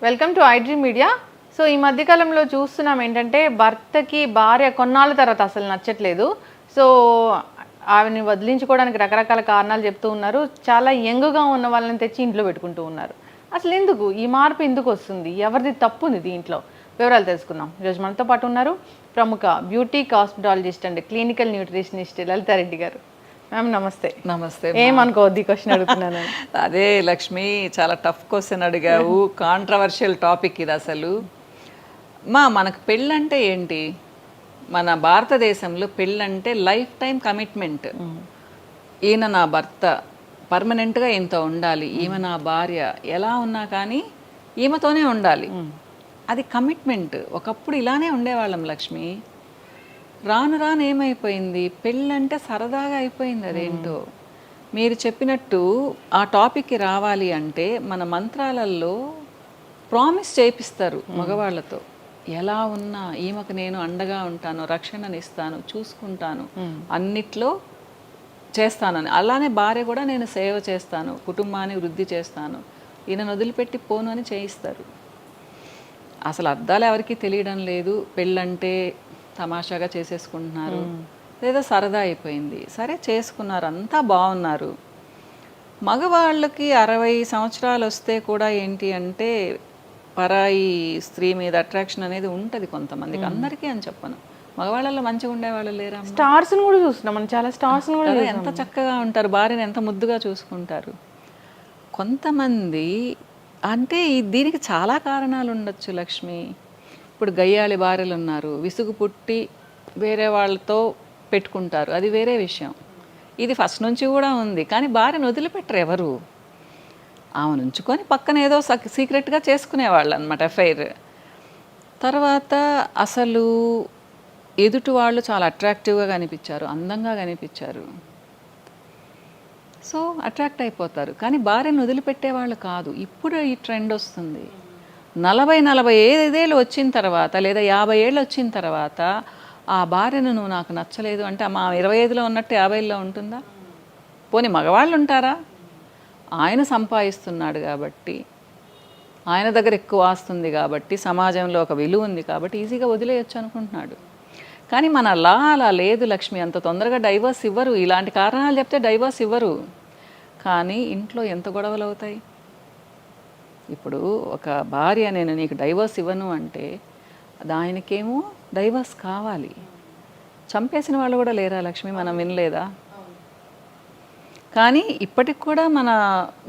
Welcome to iDream media. So ఈ మధ్యకాలంలో చూస్తున్నాం ఏంటంటే భర్తకి భార్య కొన్నాళ్ళ తర్వాత అసలు నచ్చట్లేదు. సో ఆవిని వదిలించుకోవడానికి రకరకాల కారణాలు చెప్తూ ఉన్నారు. చాలా యంగ్గా ఉన్న వాళ్ళని తెచ్చి ఇంట్లో పెట్టుకుంటూ ఉన్నారు. అసలు ఎందుకు ఈ మార్పు ఎందుకు వస్తుంది? ఎవరిది తప్పు ఉంది దీంట్లో? వివరాలు తెలుసుకుందాం. ఈరోజు మనతో పాటు ఉన్నారు ప్రముఖ beauty cosmetologist and clinical nutritionist Lalitha Reddy గారు. మ్యామ్ నమస్తే. నమస్తే. ఏమనుకోవద్దు ఈ క్వశ్చన్ అడుగుతున్నాను. అదే లక్ష్మి, చాలా టఫ్ క్వశ్చన్ అడిగావు. కాంట్రవర్షియల్ టాపిక్ ఇది అసలు. మనకు పెళ్ళంటే ఏంటి? మన భారతదేశంలో పెళ్ళంటే లైఫ్ టైం కమిట్మెంట్. ఈయన నా భర్త, పర్మనెంట్గా ఈయనతో ఉండాలి, ఈమె నా భార్య, ఎలా ఉన్నా కానీ ఈమెతోనే ఉండాలి, అది కమిట్మెంట్. ఒకప్పుడు ఇలానే ఉండేవాళ్ళం లక్ష్మి. రాను రాను ఏమైపోయింది, పెళ్ళంటే సరదాగా అయిపోయింది. అదేంటో మీరు చెప్పినట్టు ఆ టాపిక్కి రావాలి అంటే మన మంత్రాలలో ప్రామిస్ చేపిస్తారు మగవాళ్ళతో. ఎలా ఉన్నా ఈమెకు నేను అండగా ఉంటాను, రక్షణనిస్తాను, చూసుకుంటాను, అన్నిట్లో చేస్తానని. అలానే భార్య కూడా నేను సేవ చేస్తాను, కుటుంబాన్ని వృద్ధి చేస్తాను, ఈయనను వదిలిపెట్టి పోను అని చేయిస్తారు. అసలు అర్థాలు ఎవరికి తెలియడం లేదు. పెళ్ళంటే తమాషాగా చేసేసుకుంటున్నారు, లేదా సరదా అయిపోయింది. సరే చేసుకున్నారు, అంతా బాగున్నారు. మగవాళ్ళకి 60 సంవత్సరాలు వస్తే కూడా ఏంటి అంటే పరాయి స్త్రీ మీద అట్రాక్షన్ అనేది ఉంటుంది కొంతమందికి, అందరికీ అని చెప్పను. మగవాళ్ళలో మంచిగా ఉండేవాళ్ళు లేరా? స్టార్స్ని కూడా చూస్తున్నాం మనం, చాలా స్టార్స్ని కూడా ఎంత చక్కగా ఉంటారు, భార్యని ఎంత ముద్దుగా చూసుకుంటారు. కొంతమంది అంటే దీనికి చాలా కారణాలు ఉండొచ్చు లక్ష్మి. ఇప్పుడు గయ్యాళి భార్యలు ఉన్నారు, విసుగు పుట్టి వేరే వాళ్ళతో పెట్టుకుంటారు, అది వేరే విషయం. ఇది ఫస్ట్ నుంచి కూడా ఉంది. కానీ భార్యను వదిలిపెట్టరు ఎవరు. ఆమెను ఉంచుకొని పక్కన ఏదో సీక్రెట్గా చేసుకునేవాళ్ళు అనమాట అఫైర్. తర్వాత అసలు ఎదుటి వాళ్ళు చాలా అట్రాక్టివ్గా కనిపించారు, అందంగా కనిపించారు, సో అట్రాక్ట్ అయిపోతారు. కానీ భార్యను వదిలిపెట్టేవాళ్ళు కాదు. ఇప్పుడు ఈ ట్రెండ్ వస్తుంది. 40-45 ఏళ్ళు వచ్చిన తర్వాత, లేదా 50 ఏళ్ళు వచ్చిన తర్వాత ఆ భార్యను నువ్వు నాకు నచ్చలేదు అంటే మా 25లో ఉన్నట్టు 50లో ఉంటుందా? పోనీ మగవాళ్ళు ఉంటారా? ఆయన సంపాదిస్తున్నాడు కాబట్టి, ఆయన దగ్గర ఎక్కువ ఆస్తుంది కాబట్టి, సమాజంలో ఒక విలువ ఉంది కాబట్టి ఈజీగా వదిలేయచ్చు అనుకుంటున్నాడు. కానీ మన అలా లేదు లక్ష్మి. అంత తొందరగా డైవర్స్ ఇవ్వరు. ఇలాంటి కారణాలు చెప్తే డైవర్స్ ఇవ్వరు. కానీ ఇంట్లో ఎంత గొడవలు అవుతాయి. ఇప్పుడు ఒక భార్య నేను నీకు డైవర్స్ ఇవ్వను అంటే ఆయనకేమో డైవర్స్ కావాలి. చంపేసిన వాళ్ళు కూడా లేరా లక్ష్మి? మనం వినలేదా? కానీ ఇప్పటికి కూడా మన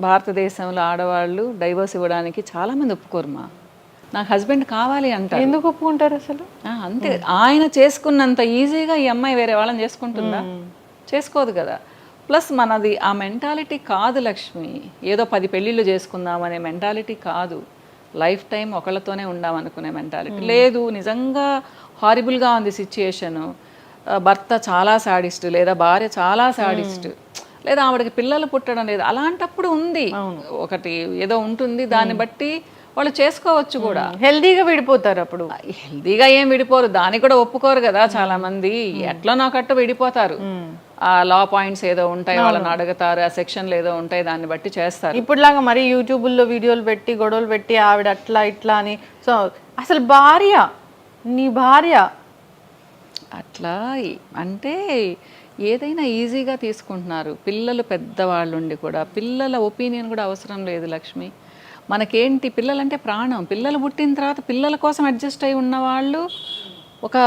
భారతదేశంలో ఆడవాళ్ళు డైవర్స్ ఇవ్వడానికి చాలామంది ఒప్పుకోరుమా. నాకు హస్బెండ్ కావాలి అంటారు. ఎందుకు ఒప్పుకుంటారు అసలు? అంతే. ఆయన చేసుకున్నంత ఈజీగా ఈ అమ్మాయి వేరే వాళ్ళని చేసుకుంటుందా? చేసుకోదు కదా. ప్లస్ మనది ఆ మెంటాలిటీ కాదు లక్ష్మి. ఏదో 10 పెళ్ళిళ్ళు చేసుకుందామనే మెంటాలిటీ కాదు. లైఫ్ టైం ఒకళ్ళతోనే ఉండామనుకునే మెంటాలిటీ లేదు. నిజంగా హారిబుల్గా ఉంది సిచ్యుయేషను. భర్త చాలా సాడిస్ట్, లేదా భార్య చాలా సాడిస్ట్, లేదా ఆవిడకి పిల్లలు పుట్టడం లేదు, అలాంటప్పుడు ఉంది ఒకటి ఏదో ఉంటుంది. దాన్ని బట్టి వాళ్ళు చేసుకోవచ్చు కూడా. హెల్దీగా విడిపోతారు. అప్పుడు హెల్దీగా ఏం విడిపోరు, దానికి కూడా ఒప్పుకోరు కదా చాలా మంది. ఎట్లా నాకట్టు విడిపోతారు. ఆ లా పాయింట్స్ ఏదో ఉంటాయి, వాళ్ళని అడుగుతారు, ఆ సెక్షన్లు ఏదో ఉంటాయి, దాన్ని బట్టి చేస్తారు. ఇప్పుడులాగా మరి యూట్యూబ్లో వీడియోలు పెట్టి గొడవలు పెట్టి ఆవిడ అట్లా ఇట్లా అని. సో అసలు భార్య, నీ భార్య అట్లా అంటే ఏదైనా ఈజీగా తీసుకుంటున్నారు. పిల్లలు పెద్దవాళ్ళు ఉండి కూడా పిల్లల ఒపీనియన్ కూడా అవసరం లేదు లక్ష్మి. మనకేంటి, పిల్లలంటే ప్రాణం. పిల్లలు పుట్టిన తర్వాత పిల్లల కోసం అడ్జస్ట్ అయి ఉన్నవాళ్ళు ఒక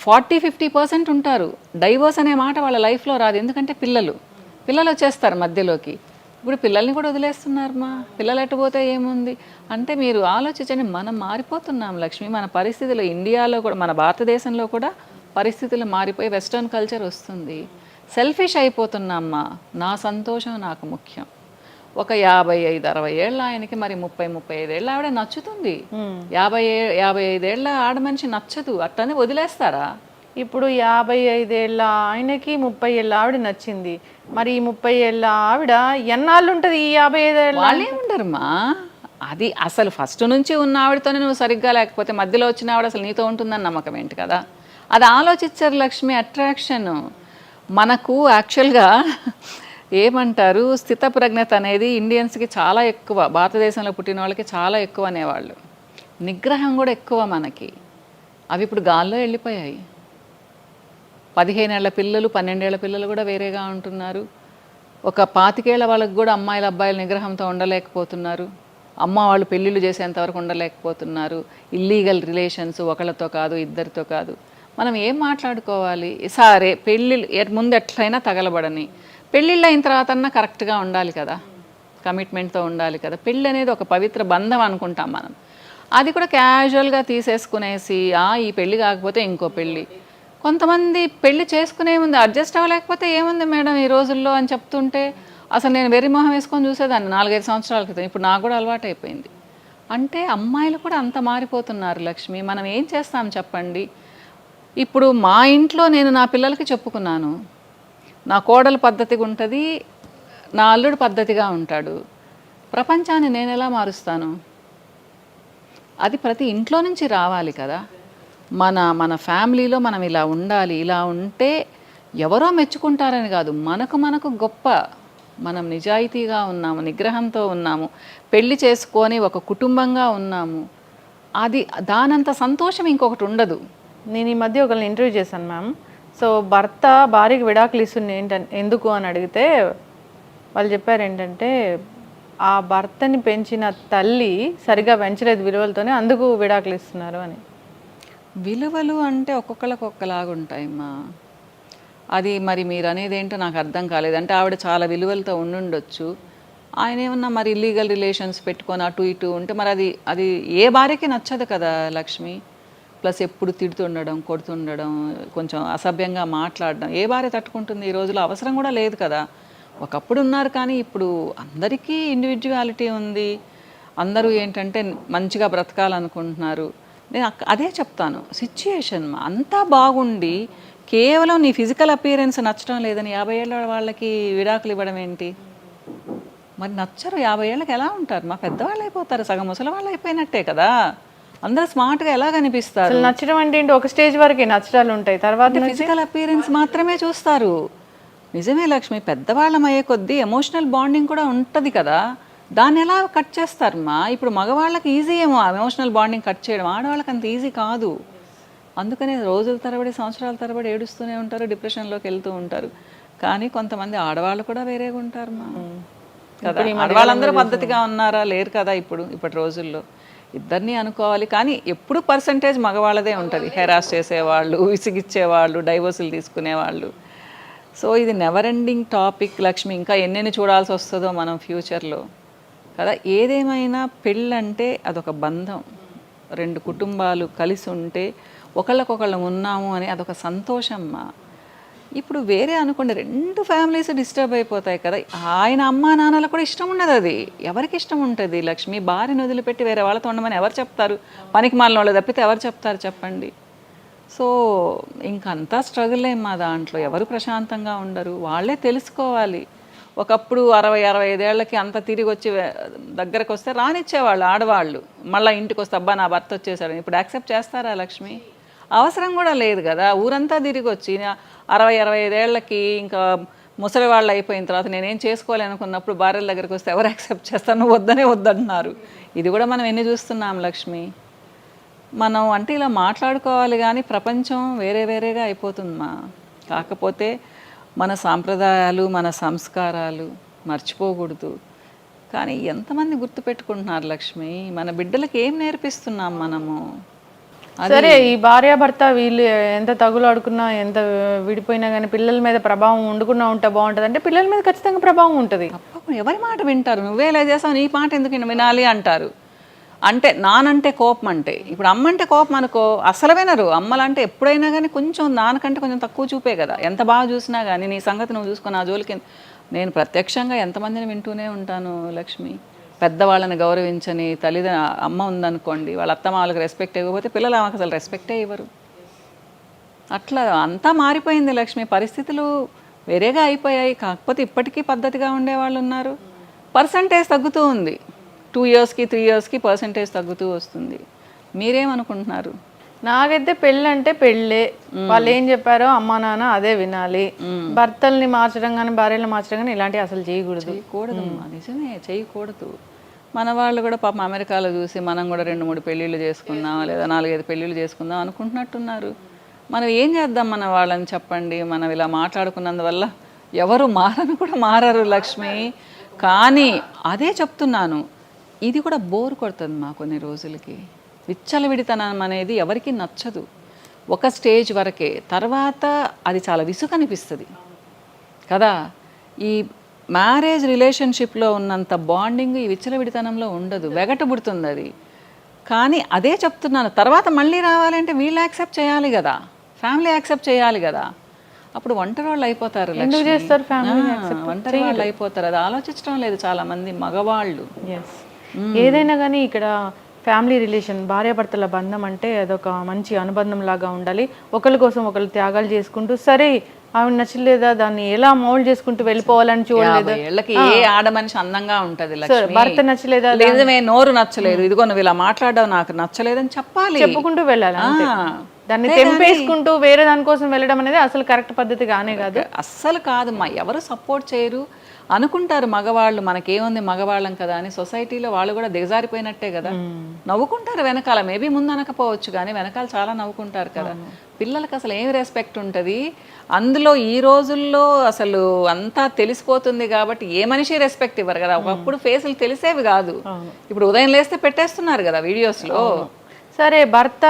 40-50% ఉంటారు. డైవర్స్ అనే మాట వాళ్ళ లైఫ్లో రాదు. ఎందుకంటే పిల్లలు వచ్చేస్తారు మధ్యలోకి. ఇప్పుడు పిల్లల్ని కూడా వదిలేస్తున్నారు. పిల్లలు ఎట్టుపోతే ఏముంది అంటే మీరు ఆలోచించండి. మనం మారిపోతున్నాం లక్ష్మి. మన పరిస్థితులు ఇండియాలో కూడా, మన భారతదేశంలో కూడా పరిస్థితులు మారిపోయి వెస్ట్రన్ కల్చర్ వస్తుంది. సెల్ఫిష్ అయిపోతున్నామ్మా. నా సంతోషం నాకు ముఖ్యం. ఒక 55-60 ఏళ్ళ ఆయనకి మరి 30-35 ఏళ్ళ ఆవిడ నచ్చుతుంది. 55 ఏళ్ళ ఆడ మనిషి నచ్చదు. అట్లనే వదిలేస్తారా? ఇప్పుడు 55 ఏళ్ళ ఆయనకి 30 ఏళ్ళ ఆవిడ నచ్చింది. మరి ఈ 30 ఏళ్ళ ఆవిడ ఎన్నాళ్ళు ఉంటుంది? ఈ 55 ఏళ్ళ వాళ్ళే ఉండరుమా. అది అసలు ఫస్ట్ నుంచి ఉన్న ఆవిడతోనే నువ్వు సరిగ్గా లేకపోతే మధ్యలో వచ్చిన ఆవిడ అసలు నీతో ఉంటుందని నమ్మకం ఏంటి కదా. అది ఆలోచించారు లక్ష్మి. అట్రాక్షన్ మనకు యాక్చువల్గా ఏమంటారు, స్థితప్రజ్ఞత అనేది ఇండియన్స్కి చాలా ఎక్కువ, భారతదేశంలో పుట్టిన వాళ్ళకి చాలా ఎక్కువ అనేవాళ్ళు. నిగ్రహం కూడా ఎక్కువ మనకి. అవి ఇప్పుడు గాల్లో వెళ్ళిపోయాయి. 15 ఏళ్ల పిల్లలు 12 ఏళ్ల పిల్లలు కూడా వేరేగా ఉంటున్నారు. ఒక 25 ఏళ్ల వాళ్ళకి కూడా అమ్మాయిలు అబ్బాయిలు నిగ్రహంతో ఉండలేకపోతున్నారు. అమ్మ వాళ్ళు పెళ్ళిళ్ళు చేసేంతవరకు ఉండలేకపోతున్నారు. ఇల్లీగల్ రిలేషన్స్, ఒకళ్ళతో కాదు ఇద్దరితో కాదు. మనం ఏం మాట్లాడుకోవాలి? సరే పెళ్ళిళ్ళు ముందు ఎట్లయినా తగలబడని, పెళ్ళిళ్ళు అయిన తర్వాత అన్నా కరెక్ట్గా ఉండాలి కదా, కమిట్మెంట్తో ఉండాలి కదా. పెళ్ళి అనేది ఒక పవిత్ర బంధం అనుకుంటాం మనం. అది కూడా క్యాజువల్గా తీసేసుకునేసి ఈ పెళ్ళి కాకపోతే ఇంకో పెళ్ళి. కొంతమంది పెళ్లి చేసుకునే ముందు అడ్జస్ట్ అవ్వలేకపోతే ఏముంది మేడం ఈ రోజుల్లో అని చెప్తుంటే అసలు నేను వెర్రి మొహం వేసుకొని చూసేదాన్ని 4-5 సంవత్సరాల క్రితం. ఇప్పుడు నాకు కూడా అలవాటు అయిపోయింది. అంటే అమ్మాయిలు కూడా అంత మారిపోతున్నారు లక్ష్మి. మనం ఏం చేస్తాం చెప్పండి? ఇప్పుడు మా ఇంట్లో నేను నా పిల్లలకి చెప్పుకున్నాను, నా కోడలు పద్ధతిగా ఉంటుంది, నా అల్లుడు పద్ధతిగా ఉంటాడు. ప్రపంచాన్ని నేను ఎలా మారుస్తాను? అది ప్రతి ఇంట్లో నుంచి రావాలి కదా. మన ఫ్యామిలీలో మనం ఇలా ఉండాలి, ఇలా ఉంటే ఎవరో మెచ్చుకుంటారని కాదు, మనకు గొప్ప. మనం నిజాయితీగా ఉన్నాము, నిగ్రహంతో ఉన్నాము, పెళ్లి చేసుకొని ఒక కుటుంబంగా ఉన్నాము. అది దానంత సంతోషం ఇంకొకటి ఉండదు. నేను ఈ మధ్య ఒకరిని ఇంటర్వ్యూ చేశాను మ్యామ్. సో భర్త భార్యకి విడాకులు ఇస్తుంది ఎందుకు అని అడిగితే వాళ్ళు చెప్పారు ఏంటంటే ఆ భర్తని పెంచిన తల్లి సరిగా పెంచలేదు విలువలతోనే, అందుకు విడాకులు ఇస్తున్నారు అని. విలువలు అంటే ఒక్కొక్కరికి ఒక్కలాగుంటాయమ్మా. అది మరి మీరు అనేది ఏంటో నాకు అర్థం కాలేదు. అంటే ఆవిడ చాలా విలువలతో ఉండుండొచ్చు, ఆయన ఏమన్నా మరి ఇల్లీగల్ రిలేషన్స్ పెట్టుకొని అటు ఇటు ఉంటే మరి అది ఏ భార్యకి నచ్చదు కదా లక్ష్మి. ప్లస్ ఎప్పుడు తిడుతుండడం, కొడుతుండడం, కొంచెం అసభ్యంగా మాట్లాడడం ఏ భార్య తట్టుకుంటుంది? ఈ రోజులో అవసరం కూడా లేదు కదా. ఒకప్పుడు ఉన్నారు కానీ ఇప్పుడు అందరికీ ఇండివిజువాలిటీ ఉంది. అందరూ ఏంటంటే మంచిగా బ్రతకాలనుకుంటున్నారు. నేను అదే చెప్తాను, సిచ్యుయేషన్ అంతా బాగుండి కేవలం నీ ఫిజికల్ అపియరెన్స్ నచ్చడం లేదని 50 ఏళ్ళ వాళ్ళకి విడాకులు ఇవ్వడం ఏంటి? మరి నచ్చరు 50 ఏళ్ళకి ఎలా ఉంటారు? మా పెద్దవాళ్ళు అయిపోతారు, సగం ముసలి వాళ్ళు అయిపోయినట్టే కదా. అందరూ స్మార్ట్గా ఎలా కనిపిస్తారు? నచ్చడం అంటే ఏంటి? ఒక స్టేజ్ వరకు నచ్చడాలు ఉంటాయి, తర్వాత ఫిజికల్ అపియరెన్స్ మాత్రమే చూస్తారు. నిజమే లక్ష్మి, పెద్దవాళ్ళం అయ్యే కొద్దీ ఎమోషనల్ బాండింగ్ కూడా ఉంటుంది కదా, దాన్ని ఎలా కట్ చేస్తారమ్మా? ఇప్పుడు మగవాళ్ళకి ఈజీ ఏమో ఎమోషనల్ బాండింగ్ కట్ చేయడం, ఆడవాళ్ళకి అంత ఈజీ కాదు. అందుకనే రోజుల తరబడి సంవత్సరాల తరబడి ఏడుస్తూనే ఉంటారు, డిప్రెషన్లోకి వెళ్తూ ఉంటారు. కానీ కొంతమంది ఆడవాళ్ళు కూడా వేరేగా ఉంటారమ్మా కదా. ఆడవాళ్ళందరూ పద్ధతిగా ఉన్నారా? లేరు కదా ఇప్పటి రోజుల్లో. ఇద్దరిని అనుకోవాలి, కానీ ఎప్పుడు పర్సంటేజ్ మగవాళ్ళదే ఉంటుంది. హెరాస్ చేసేవాళ్ళు, విసిగిచ్చేవాళ్ళు, డైవోర్సులు తీసుకునేవాళ్ళు. సో ఇది నెవర్ ఎండింగ్ టాపిక్ లక్ష్మి. ఇంకా ఎన్నెన్ని చూడాల్సి వస్తుందో మనం ఫ్యూచర్లో కదా. ఏదేమైనా పెళ్ళంటే అదొక బంధం, 2 కుటుంబాలు కలిసి ఉంటే ఒకళ్ళకొకళ్ళం ఉన్నాము అని అదొక సంతోషమ్మా. ఇప్పుడు వేరే అనుకోండి, 2 ఫ్యామిలీస్ డిస్టర్బ్ అయిపోతాయి కదా. ఆయన అమ్మా నాన్నలకు కూడా ఇష్టం ఉండదు. అది ఎవరికి ఇష్టం ఉంటుంది లక్ష్మి? భార్యను వదిలిపెట్టి వేరే వాళ్ళతో ఉండమని ఎవరు చెప్తారు? పనికి మాలిన వాళ్ళు తప్పితే ఎవరు చెప్తారు చెప్పండి? సో ఇంకంతా స్ట్రగుల్ మా దాంట్లో. ఎవరు ప్రశాంతంగా ఉండరు, వాళ్ళే తెలుసుకోవాలి. ఒకప్పుడు 60-65 ఏళ్ళకి అంత తిరిగి వచ్చి దగ్గరకు వస్తే రానిచ్చేవాళ్ళు ఆడవాళ్ళు. మళ్ళీ ఇంటికి వస్తే అబ్బా నా భర్త వచ్చేసాడు. ఇప్పుడు యాక్సెప్ట్ చేస్తారా లక్ష్మి? అవసరం కూడా లేదు కదా. ఊరంతా తిరిగి వచ్చి 60-65 ఏళ్ళకి ఇంకా ముసలి వాళ్ళు అయిపోయిన తర్వాత నేనేం చేసుకోలేనుకున్నప్పుడు భార్యల దగ్గరికి వస్తే ఎవరు యాక్సెప్ట్ చేస్తారు? నువ్వు వద్దనే వద్దంటున్నారు. ఇది కూడా మనం ఎన్ని చూస్తున్నాం లక్ష్మి. మనం అంటే ఇలా మాట్లాడుకోవాలి కానీ ప్రపంచం వేరేగా అయిపోతుందమ్మా. కాకపోతే మన సాంప్రదాయాలు, మన సంస్కారాలు మర్చిపోకూడదు. కానీ ఎంతమంది గుర్తుపెట్టుకుంటున్నారు లక్ష్మి? మన బిడ్డలకి ఏం నేర్పిస్తున్నాం మనము? సరే, ఈ భార్యాభర్త వీళ్ళు ఎంత తగులాడుకున్నా, ఎంత విడిపోయినా కానీ పిల్లల మీద ప్రభావం ఉండకుండా ఉంటే బాగుంటుంది అంటే పిల్లల మీద ఖచ్చితంగా ప్రభావం ఉంటుంది. ఎవరి మాట వింటారు? నువ్వే ఇలా చేసావు, నీ మాట ఎందుకు వినాలి అంటారు. అంటే నానంటే కోపం, అంటే ఇప్పుడు అమ్మంటే కోపం అనుకో, అసలు వినరు. అమ్మలంటే ఎప్పుడైనా కానీ కొంచెం నాన్నకంటే కొంచెం తక్కువ చూపే కదా. ఎంత బాగా చూసినా కానీ నీ సంగతి నువ్వు చూసుకుని ఆ జోలికి. నేను ప్రత్యక్షంగా ఎంతమందిని వింటూనే ఉంటాను లక్ష్మి. పెద్దవాళ్ళని గౌరవించని అమ్మ ఉందనుకోండి, వాళ్ళ అత్తమ్మ వాళ్ళకి రెస్పెక్ట్ ఇవ్వకపోతే పిల్లలు ఆమెకు అసలు రెస్పెక్టే ఇవ్వరు. అట్లా అంతా మారిపోయింది లక్ష్మి. పరిస్థితులు వేరేగా అయిపోయాయి. కాకపోతే ఇప్పటికీ పద్ధతిగా ఉండేవాళ్ళు ఉన్నారు. పర్సంటేజ్ తగ్గుతూ ఉంది. 2 ఇయర్స్కి 3 ఇయర్స్కి పర్సంటేజ్ తగ్గుతూ వస్తుంది. మీరేమనుకుంటున్నారు? నాకైతే పెళ్ళి అంటే పెళ్ళే, వాళ్ళు ఏం చెప్పారో అమ్మా నాన్న అదే వినాలి. భర్తల్ని మార్చడం కానీ భార్యలు మార్చడం కానీ ఇలాంటివి అసలు చేయకూడదు. చేయకూడదమ్మా, నిజమే, చేయకూడదు. మన వాళ్ళు కూడా పాపం అమెరికాలో చూసి మనం కూడా 2-3 పెళ్ళిళ్ళు చేసుకుందాం లేదా 4-5 పెళ్ళిళ్ళు చేసుకుందాం అనుకుంటున్నట్టున్నారు. మనం ఏం చేద్దాం మన వాళ్ళని చెప్పండి? మనం ఇలా మాట్లాడుకున్నందువల్ల ఎవరు మారను కూడా మారరు లక్ష్మి. కానీ అదే చెప్తున్నాను, ఇది కూడా బోర్ కొడుతుంది మా కొన్ని రోజులకి. విచ్చలవిడితనం అనేది ఎవరికి నచ్చదు, ఒక స్టేజ్ వరకే. తర్వాత అది చాలా విసుగనిపిస్తుంది కదా. ఈ మ్యారేజ్ రిలేషన్షిప్లో ఉన్నంత బాండింగ్ ఈ విచ్చలవిడితనంలో ఉండదు, వెగటబుడుతుంది అది. కానీ అదే చెప్తున్నాను, తర్వాత మళ్ళీ రావాలంటే వీళ్ళు యాక్సెప్ట్ చేయాలి కదా, ఫ్యామిలీ యాక్సెప్ట్ చేయాలి కదా. అప్పుడు ఒంటరి వాళ్ళు అయిపోతారు. ఎందుకు చేస్తారు ఫ్యామిలీ? ఒంటరి వాళ్ళు అయిపోతారు, అది ఆలోచించడం లేదు చాలా మంది మగవాళ్ళు. ఏదైనా కానీ ఇక్కడ ఫ్యామిలీ రిలేషన్, భార్యాభర్తల బంధం అంటే అదొక మంచి అనుబంధం లాగా ఉండాలి. ఒకరి కోసం ఒకరు త్యాగాలు చేసుకుంటూ, సరే ఆవిడ నచ్చలేదా దాన్ని ఎలా మౌల్డ్ చేసుకుంటూ వెళ్ళిపోవాలని చూడలేదు. ఏళ్ళకి ఏ ఆడ మనిషి అందంగా ఉంటది లక్ష్మి. భర్త నచ్చలేదా, లేదమే నోరు నచ్చలేదు, ఇదిగో నువ్వు ఇలా మాట్లాడడం నాకు నచ్చలేదని చెప్పాలి, చెప్పుకుంటూ వెళ్ళాలి. దాన్ని తెంపేసుకుంటూ వేరే దానికోసం వెళ్ళడం అనేది అసలు కరెక్ట్ పద్ధతి కానే కాదు. అస్సలు కాదమ్మా. ఎవరు సపోర్ట్ చేయరు అనుకుంటారు మగవాళ్ళు, మనకేముంది మగవాళ్ళం కదా అని. సొసైటీలో వాళ్ళు కూడా దిగజారిపోయినట్టే కదా, నవ్వుకుంటారు వెనకాల. మేబీ ముందు అనకపోవచ్చు కానీ వెనకాల చాలా నవ్వుకుంటారు కదా. పిల్లలకి అసలు ఏమి రెస్పెక్ట్ ఉంటుంది అందులో? ఈ రోజుల్లో అసలు అంతా తెలిసిపోతుంది కాబట్టి ఏ మనిషి రెస్పెక్ట్ ఇవ్వరు కదా. ఒకప్పుడు ఫేసులు తెలిసేవి కాదు, ఇప్పుడు ఉదయం లేస్తే పెట్టేస్తున్నారు కదా వీడియోస్లో. సరే, భర్త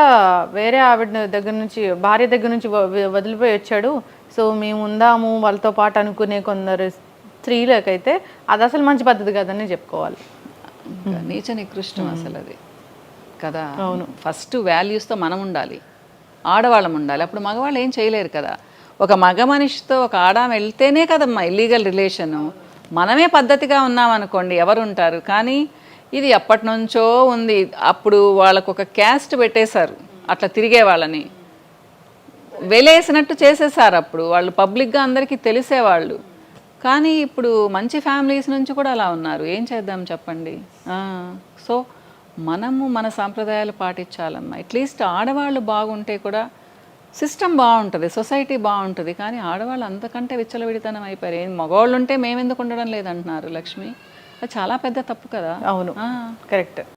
వేరే ఆవిడ దగ్గర నుంచి, భార్య దగ్గర నుంచి వదిలిపోయి వచ్చాడు, సో మేము ఉందాము వాళ్ళతో పాటు అనుకునే కొందరు స్త్రీలకైతే అది అసలు మంచి పద్ధతి కదని చెప్పుకోవాలి. నీచ నికృష్టం అసలు అది కదా. అవును, ఫస్ట్ వాల్యూస్తో మనం ఉండాలి, ఆడవాళ్ళం ఉండాలి. అప్పుడు మగవాళ్ళు ఏం చేయలేరు కదా. ఒక మగ మనిషితో ఒక ఆడామ వెళ్తేనే కదమ్మా ఇల్లీగల్ రిలేషను. మనమే పద్ధతిగా ఉన్నామనుకోండి ఎవరు ఉంటారు. కానీ ఇది ఎప్పటి నుంచో ఉంది. అప్పుడు వాళ్ళకు ఒక క్యాస్ట్ పెట్టేశారు, అట్లా తిరిగే వాళ్ళని వెలేసినట్టు చేసేసారు. అప్పుడు వాళ్ళు పబ్లిక్గా అందరికీ తెలిసేవాళ్ళు. కానీ ఇప్పుడు మంచి ఫ్యామిలీస్ నుంచి కూడా అలా ఉన్నారు. ఏం చేద్దాం చెప్పండి. సో మనము మన సాంప్రదాయాలు పాటించాలమ్మా. అట్లీస్ట్ ఆడవాళ్ళు బాగుంటే కూడా సిస్టమ్ బాగుంటుంది, సొసైటీ బాగుంటుంది. కానీ ఆడవాళ్ళు అంతకంటే విచ్చలవిడితనం అయిపోయారు. ఏం మగవాళ్ళు ఉంటే మేమెందుకు ఉండడం లేదంటున్నారు లక్ష్మి. అది చాలా పెద్ద తప్పు కదా. అవును, కరెక్ట్.